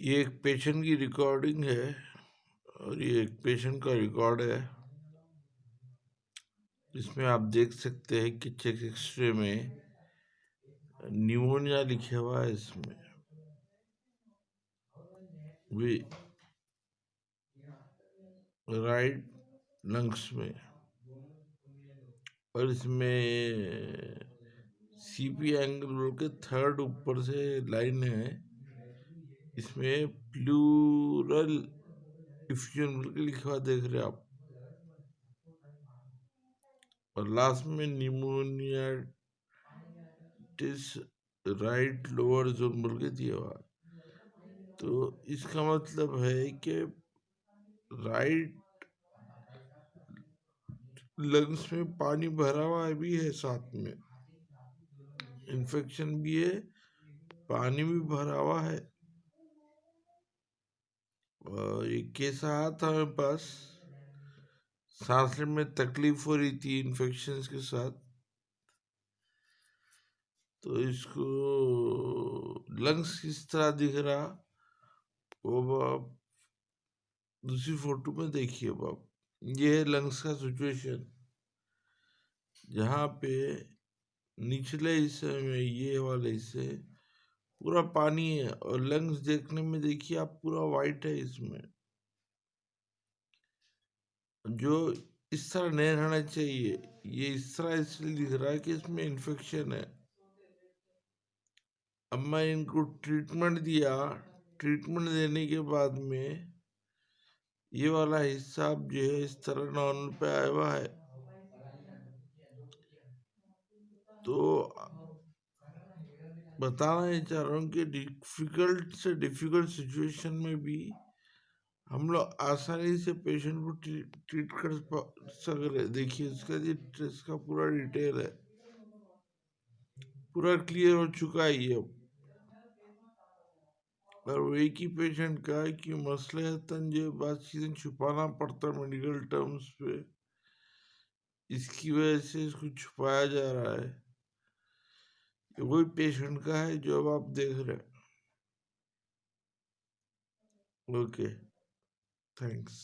ये एक पेशेंट की रिकॉर्डिंग है और ये एक पेशेंट का रिकॉर्ड है। इसमें आप देख सकते हैं कि चेस्ट एक्सरे में न्यूमोनिया लिखा हुआ है इसमें भी राइट लंग्स में, और इसमें सीपी एंगल बोल के थर्ड ऊपर से लाइन है। इसमें प्लूरल डिफ्यूजन बोल के लिखा हुआ देख रहे हैं आप, और लास्ट में न्यूमोनियाटिस राइट लोअर जोन बोल के दिया हुआ। तो इसका मतलब है कि राइट लंग्स में पानी भरा हुआ भी है, साथ में इन्फेक्शन भी है, पानी भी भरा हुआ है। और ये केस आया था मेरे पास, सांस लेने में तकलीफ हो रही थी इन्फेक्शन के साथ। तो इसको लंग्स किस तरह दिख रहा वो आप दूसरी फोटो में देखिए। आप ये है लंग्स का सिचुएशन, जहाँ पे निचले हिस्से में ये वाले हिस्से पूरा पानी है, और लंग्स देखने में देखिए आप पूरा वाइट है। इसमें जो इस तरह नहीं रहना चाहिए, ये इस तरह इसलिए दिख रहा है कि इसमें इन्फेक्शन है। अब मैं इनको ट्रीटमेंट दिया, ट्रीटमेंट देने के बाद में ये वाला हिस्सा अब जो है इस तरह नॉर्मल पे आया हुआ है। तो बताना ही चाह रहा हूँ कि डिफिकल्ट से डिफिकल्ट सिचुएशन में भी हम लोग आसानी से पेशेंट को ट्रीट कर सक रहे। देखिए इसका ये टेस्ट का पूरा डिटेल है, पूरा क्लियर हो चुका है ये अब। और वो एक ही पेशेंट का है कि मसले जो बात चीजें छुपाना पड़ता मेडिकल टर्म्स पे, इसकी वजह से इसको छुपाया जा रहा है। वही पेशेंट का है जो अब आप देख रहे हैं। Okay, thanks.